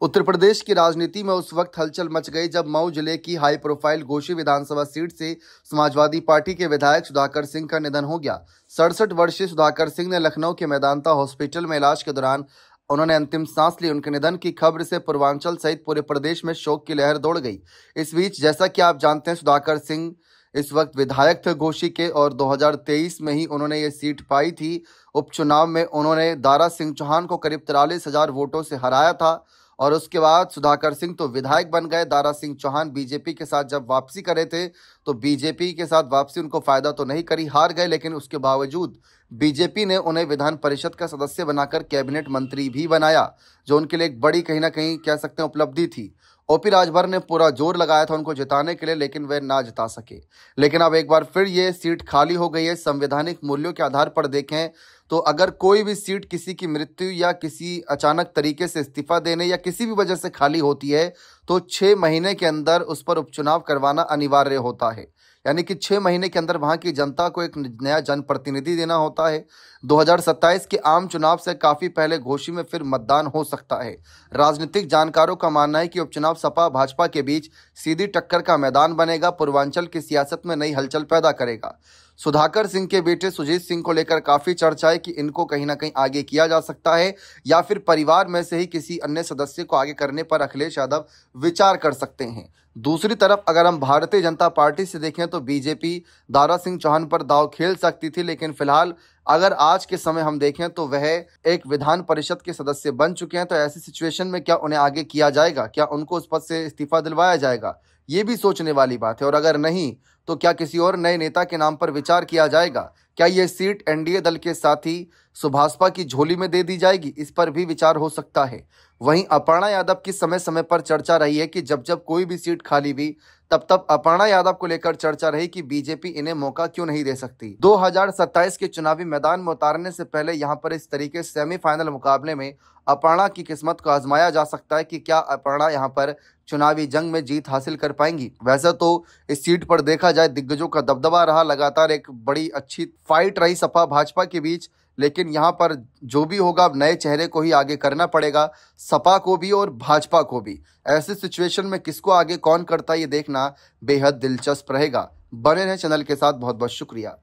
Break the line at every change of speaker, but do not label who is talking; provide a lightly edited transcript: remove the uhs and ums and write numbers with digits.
उत्तर प्रदेश की राजनीति में उस वक्त हलचल मच गई जब मऊ जिले की हाई प्रोफाइल घोसी विधानसभा सीट से समाजवादी पार्टी के विधायक सुधाकर सिंह का निधन हो गया। 67 वर्षीय सुधाकर सिंह ने लखनऊ के मेदांता हॉस्पिटल में इलाज के दौरान उन्होंने अंतिम सांस ली। उनके निधन की खबर से पूर्वांचल सहित पूरे प्रदेश में शोक की लहर दौड़ गई। इस बीच जैसा कि आप जानते हैं, सुधाकर सिंह इस वक्त विधायक थे घोसी के और 2023 में ही उन्होंने ये सीट पाई थी। उपचुनाव में उन्होंने दारा सिंह चौहान को करीब 43,000 वोटों से हराया था और उसके बाद सुधाकर सिंह तो विधायक बन गए। दारा सिंह चौहान बीजेपी के साथ जब वापसी करे थे तो बीजेपी के साथ वापसी उनको फायदा तो नहीं करी, हार गए, लेकिन उसके बावजूद बीजेपी ने उन्हें विधान परिषद का सदस्य बनाकर कैबिनेट मंत्री भी बनाया, जो उनके लिए एक बड़ी कहीं ना कहीं कह सकते हैं उपलब्धि थी। ओपी राजभर ने पूरा जोर लगाया था उनको जिताने के लिए, लेकिन वे ना जिता सके। लेकिन अब एक बार फिर ये सीट खाली हो गई है। संवैधानिक मूल्यों के आधार पर देखें तो अगर कोई भी सीट किसी की मृत्यु या किसी अचानक तरीके से इस्तीफा देने या किसी भी वजह से खाली होती है तो 6 महीने के अंदर उस पर उपचुनाव करवाना अनिवार्य होता है। यानी कि 6 महीने के अंदर वहां की जनता को एक नया जनप्रतिनिधि देना होता है। 2027 के आम चुनाव से काफी पहले घोसी में फिर मतदान हो सकता है। राजनीतिक जानकारों का मानना है कि उपचुनाव सपा भाजपा के बीच सीधी टक्कर का मैदान बनेगा, पूर्वांचल की सियासत में नई हलचल पैदा करेगा। सुधाकर सिंह के बेटे सुजीत सिंह को लेकर काफी चर्चा है कि इनको कहीं ना कहीं आगे किया जा सकता है या फिर परिवार में से ही किसी अन्य सदस्य को आगे करने पर अखिलेश यादव विचार कर सकते हैं। दूसरी तरफ अगर हम भारतीय जनता पार्टी से देखें तो बीजेपी दारा सिंह चौहान पर दांव खेल सकती थी, लेकिन फिलहाल अगर आज के समय हम देखें तो वह एक विधान परिषद के सदस्य बन चुके हैं। तो ऐसी सिचुएशन में क्या उन्हें आगे किया जाएगा, क्या उनको उस पद से इस्तीफा दिलवाया जाएगा, ये भी सोचने वाली बात है। और अगर नहीं तो क्या किसी और नए नेता के नाम पर विचार किया जाएगा? क्या यह सीट एनडीए दल के साथी सुभाषपा की झोली में दे दी जाएगी? इस पर भी विचार हो सकता है। वहीं अपर्णा यादव की समय समय पर चर्चा रही है कि जब जब कोई भी सीट खाली हुई तब अपर्णा यादव को लेकर चर्चा रही कि बीजेपी इन्हें मौका क्यों नहीं दे सकती। 2027 के चुनावी मैदान में उतारने से पहले यहां पर इस तरीके से सेमीफाइनल मुकाबले में अपर्णा की किस्मत को आजमाया जा सकता है कि क्या अपर्णा यहां पर चुनावी जंग में जीत हासिल कर पाएंगी। वैसे तो इस सीट पर देखा जाए दिग्गजों का दबदबा रहा, लगातार एक बड़ी अच्छी फाइट रही सपा भाजपा के बीच, लेकिन यहाँ पर जो भी होगा अब नए चेहरे को ही आगे करना पड़ेगा, सपा को भी और भाजपा को भी। ऐसे सिचुएशन में किसको आगे कौन करता है ये देखना बेहद दिलचस्प रहेगा। बने रहें चैनल के साथ। बहुत बहुत शुक्रिया।